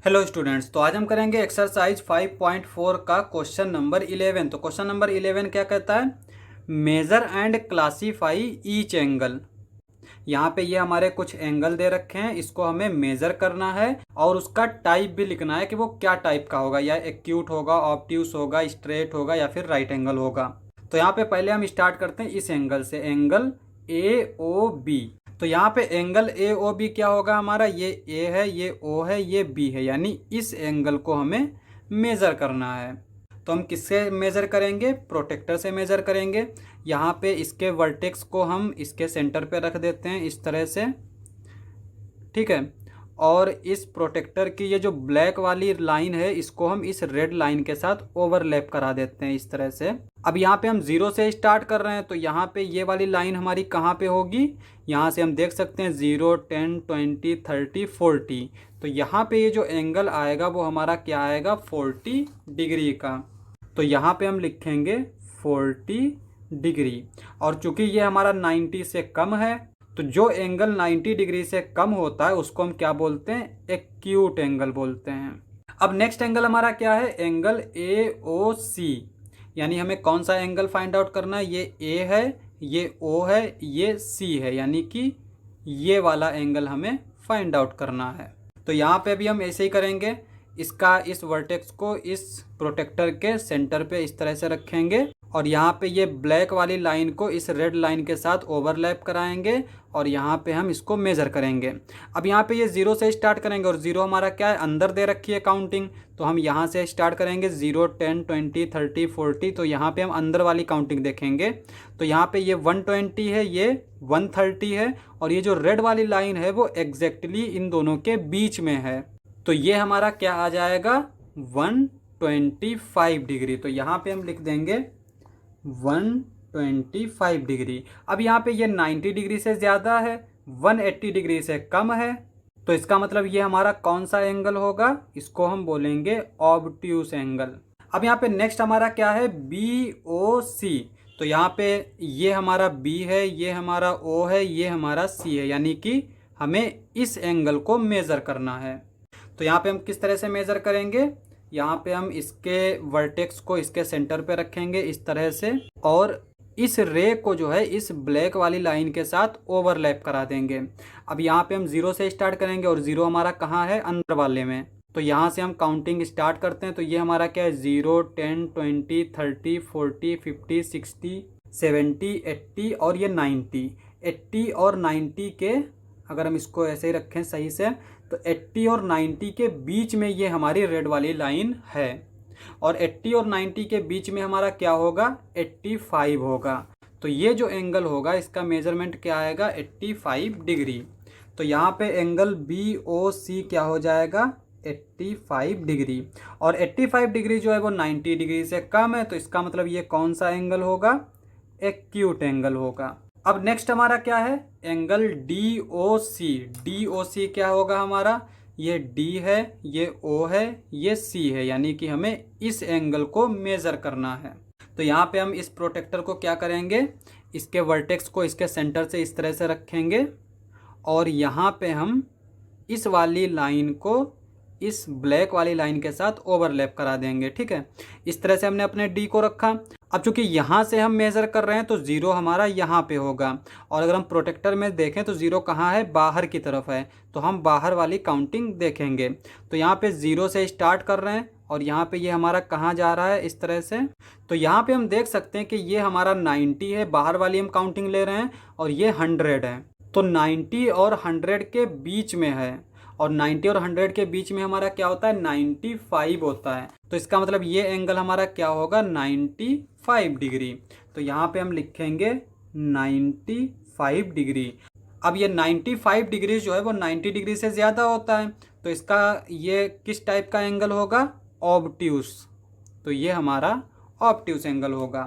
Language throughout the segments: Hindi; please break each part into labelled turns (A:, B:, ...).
A: हेलो स्टूडेंट्स, तो आज हम करेंगे एक्सरसाइज 5.4 का क्वेश्चन नंबर 11। तो क्वेश्चन नंबर 11 क्या कहता है? Measure and classify each angle. यहाँ पे ये हमारे कुछ एंगल दे रखे हैं, इसको हमें मेजर करना है और उसका टाइप भी लिखना है कि वो क्या टाइप का होगा, या एक्यूट होगा, ऑब्ट्यूस होगा, स्ट्रेट होगा या फिर राइट एंगल होगा। तो यहाँ पे पहले हम स्टार्ट करते हैं इस एंगल से, एंगल ए ओ बी। तो यहाँ पे एंगल ए ओ बी क्या होगा हमारा? ये ए है, ये ओ है, ये बी है, यानी इस एंगल को हमें मेज़र करना है। तो हम किससे मेज़र करेंगे? प्रोटेक्टर से मेज़र करेंगे। यहाँ पे इसके वर्टेक्स को हम इसके सेंटर पे रख देते हैं इस तरह से, ठीक है। और इस प्रोटेक्टर की ये जो ब्लैक वाली लाइन है, इसको हम इस रेड लाइन के साथ ओवरलैप करा देते हैं इस तरह से। अब यहाँ पे हम जीरो से स्टार्ट कर रहे हैं, तो यहाँ पे ये वाली लाइन हमारी कहाँ पे होगी? यहाँ से हम देख सकते हैं 0, 10, 20, 30, 40। तो यहाँ पे ये जो एंगल आएगा वो हमारा क्या आएगा? 40 डिग्री का। तो यहाँ पे हम लिखेंगे 40 डिग्री। और चूंकि ये हमारा 90 से कम है, तो जो एंगल 90 डिग्री से कम होता है उसको हम क्या बोलते हैं? एक्यूट एंगल बोलते हैं। अब नेक्स्ट एंगल हमारा क्या है? एंगल ए ओ सी। यानी हमें कौन सा एंगल फाइंड आउट करना है? ये ए है, ये ओ है, ये सी है, यानी कि ये वाला एंगल हमें फाइंड आउट करना है। तो यहाँ पे भी हम ऐसे ही करेंगे, इसका इस वर्टेक्स को इस प्रोटेक्टर के सेंटर पे इस तरह से रखेंगे और यहाँ पे ये ब्लैक वाली लाइन को इस रेड लाइन के साथ ओवरलैप कराएंगे और यहाँ पे हम इसको मेज़र करेंगे। अब यहाँ पे ये जीरो से स्टार्ट करेंगे और जीरो हमारा क्या है? अंदर दे रखी है काउंटिंग, तो हम यहाँ से स्टार्ट करेंगे 0, 10, 20, 30, 40। तो यहाँ पे हम अंदर वाली काउंटिंग देखेंगे। तो यहाँ पे ये 120 है, ये 130 है और ये जो रेड वाली लाइन है वो एग्जैक्टली इन दोनों के बीच में है। तो ये हमारा क्या आ जाएगा? 125 डिग्री। तो यहाँ पे हम लिख देंगे 125 डिग्री। अब यहाँ पे ये 90 डिग्री से ज़्यादा है, 180 डिग्री से कम है, तो इसका मतलब ये हमारा कौन सा एंगल होगा? इसको हम बोलेंगे ऑब्ट्यूस एंगल। अब यहाँ पे नेक्स्ट हमारा क्या है? बी ओ सी। तो यहाँ पे ये हमारा बी है, ये हमारा ओ है, ये हमारा सी है, यानी कि हमें इस एंगल को मेज़र करना है। तो यहाँ पे हम किस तरह से मेज़र करेंगे? यहाँ पे हम इसके वर्टेक्स को इसके सेंटर पे रखेंगे इस तरह से और इस रे को जो है इस ब्लैक वाली लाइन के साथ ओवरलैप करा देंगे। अब यहाँ पे हम जीरो से स्टार्ट करेंगे और जीरो हमारा कहाँ है? अंदर वाले में। तो यहाँ से हम काउंटिंग स्टार्ट करते हैं। तो ये हमारा क्या है? 0, 10, 20, 30, 40, 50, 60, 70, 80 और ये 90। 80 और 90 के, अगर हम इसको ऐसे ही रखें सही से, तो 80 और 90 के बीच में ये हमारी रेड वाली लाइन है और 80 और 90 के बीच में हमारा क्या होगा? 85 होगा। तो ये जो एंगल होगा इसका मेजरमेंट क्या आएगा? 85 डिग्री। तो यहाँ पे एंगल बी ओ सी क्या हो जाएगा? 85 डिग्री। और 85 डिग्री जो है वो 90 डिग्री से कम है, तो इसका मतलब ये कौन सा एंगल होगा? एक्यूट एंगल होगा। अब नेक्स्ट हमारा क्या है? एंगल डी ओ सी। डी ओ सी क्या होगा हमारा? ये डी है, ये ओ है, ये सी है, यानी कि हमें इस एंगल को मेज़र करना है। तो यहाँ पे हम इस प्रोटेक्टर को क्या करेंगे? इसके वर्टेक्स को इसके सेंटर से इस तरह से रखेंगे और यहाँ पे हम इस वाली लाइन को इस ब्लैक वाली लाइन के साथ ओवरलैप करा देंगे, ठीक है। इस तरह से हमने अपने डी को रखा। अब चूंकि यहाँ से हम मेज़र कर रहे हैं तो ज़ीरो हमारा यहाँ पे होगा और अगर हम प्रोटेक्टर में देखें तो ज़ीरो कहाँ है? बाहर की तरफ है, तो हम बाहर वाली काउंटिंग देखेंगे। तो यहाँ पे ज़ीरो से स्टार्ट कर रहे हैं और यहाँ पे ये हमारा कहाँ जा रहा है? इस तरह से। तो यहाँ पे हम देख सकते हैं कि ये हमारा 90 है, बाहर वाली हम काउंटिंग ले रहे हैं, और ये 100 है। तो 90 और 100 के बीच में है और 90 और 100 के बीच में हमारा क्या होता है? 95 होता है। तो इसका मतलब ये एंगल हमारा क्या होगा? 95 डिग्री। तो यहाँ पे हम लिखेंगे 95 डिग्री। अब ये 95 डिग्री जो है वो 90 डिग्री से ज़्यादा होता है, तो इसका ये किस टाइप का एंगल होगा? ऑब्ट्यूस। तो ये हमारा ऑब्ट्यूस एंगल होगा।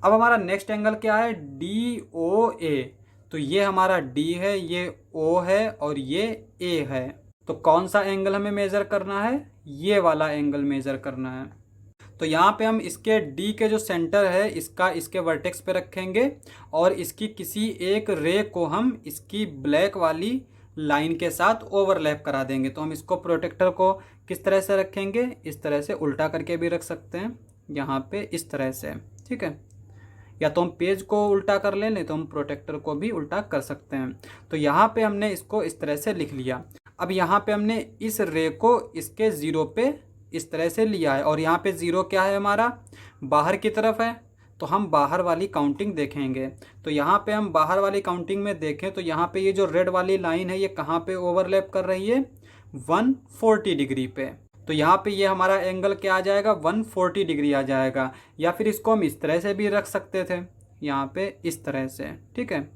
A: अब हमारा नेक्स्ट एंगल क्या है? डी ओ ए। तो ये हमारा डी है, ये ओ है और ये ए है। तो कौन सा एंगल हमें मेज़र करना है? ये वाला एंगल मेज़र करना है। तो यहाँ पे हम इसके डी के जो सेंटर है इसका इसके वर्टेक्स पे रखेंगे और इसकी किसी एक रे को हम इसकी ब्लैक वाली लाइन के साथ ओवरलैप करा देंगे। तो हम इसको प्रोटेक्टर को किस तरह से रखेंगे, इस तरह से उल्टा करके भी रख सकते हैं, यहाँ पे इस तरह से, ठीक है। या तो हम पेज को उल्टा कर लें, नहीं तो हम प्रोटेक्टर को भी उल्टा कर सकते हैं। तो यहाँ पे हमने इसको इस तरह से लिख लिया। अब यहाँ पे हमने इस रे को इसके ज़ीरो पे इस तरह से लिया है, और यहाँ पे ज़ीरो क्या है हमारा, बाहर की तरफ है, तो हम बाहर वाली काउंटिंग देखेंगे। तो यहाँ पे हम बाहर वाली काउंटिंग में देखें तो यहाँ पे ये जो रेड वाली लाइन है ये कहाँ पे ओवरलैप कर रही है, 140 डिग्री पे। तो यहाँ पे ये हमारा एंगल क्या आ जाएगा, 140 डिग्री आ जाएगा। या फिर इसको हम इस तरह से भी रख सकते थे, यहाँ पे इस तरह से, ठीक है।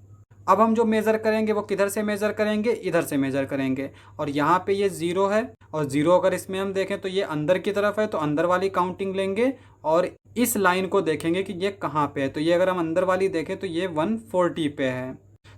A: अब हम जो मेज़र करेंगे वो किधर से मेज़र करेंगे, इधर से मेज़र करेंगे। और यहाँ पे ये ज़ीरो है, और ज़ीरो अगर इसमें हम देखें तो ये अंदर की तरफ है, तो अंदर वाली काउंटिंग लेंगे और इस लाइन को देखेंगे कि ये कहाँ पे है। तो ये अगर हम अंदर वाली देखें तो ये 140 पे है।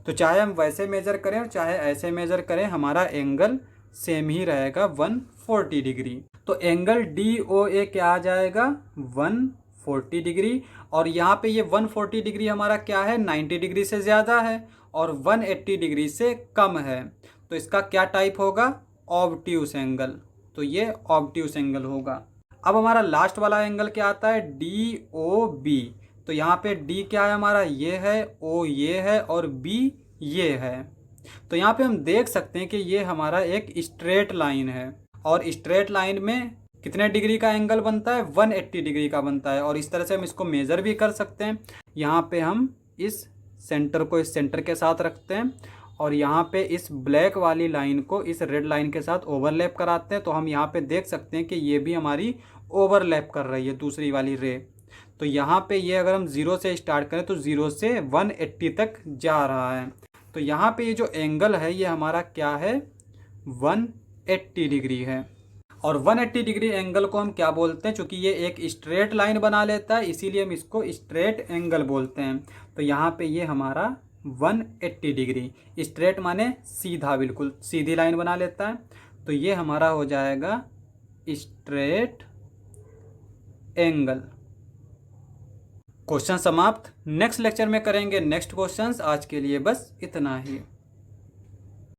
A: तो चाहे हम वैसे मेज़र करें और चाहे ऐसे मेज़र करें, हमारा एंगल सेम ही रहेगा, 140 डिग्री। तो एंगल DOA क्या आ जाएगा, 140 डिग्री। और यहाँ पे ये 140 डिग्री हमारा क्या है, 90 डिग्री से ज़्यादा है और 180 डिग्री से कम है। तो इसका क्या टाइप होगा, ऑब्ट्यूस एंगल। तो ये ऑब्ट्यूस एंगल होगा। अब हमारा लास्ट वाला एंगल क्या आता है, DOB। तो यहाँ पे D क्या है हमारा, ये है, O ये है और B ये है। तो यहाँ पे हम देख सकते हैं कि ये हमारा एक स्ट्रेट लाइन है, और स्ट्रेट लाइन में कितने डिग्री का एंगल बनता है, 180 डिग्री का बनता है। और इस तरह से हम इसको मेज़र भी कर सकते हैं। यहाँ पे हम इस सेंटर को इस सेंटर के साथ रखते हैं, और यहाँ पे इस ब्लैक वाली लाइन को इस रेड लाइन के साथ ओवरलैप कराते हैं। तो हम यहाँ पे देख सकते हैं कि ये भी हमारी ओवरलैप कर रही है दूसरी वाली रे। तो यहाँ पे ये अगर हम 0 से स्टार्ट करें तो 0 से 180 तक जा रहा है। तो यहाँ पे ये जो एंगल है ये हमारा क्या है, 180 डिग्री है। और 180 डिग्री एंगल को हम क्या बोलते हैं, चूँकि ये एक स्ट्रेट लाइन बना लेता है इसीलिए हम इसको स्ट्रेट एंगल बोलते हैं। तो यहाँ पे ये हमारा 180 डिग्री, स्ट्रेट माने सीधा, बिल्कुल सीधी लाइन बना लेता है। तो ये हमारा हो जाएगा स्ट्रेट एंगल। क्वेश्चन समाप्त। नेक्स्ट लेक्चर में करेंगे नेक्स्ट क्वेश्चंस। आज के लिए बस इतना ही।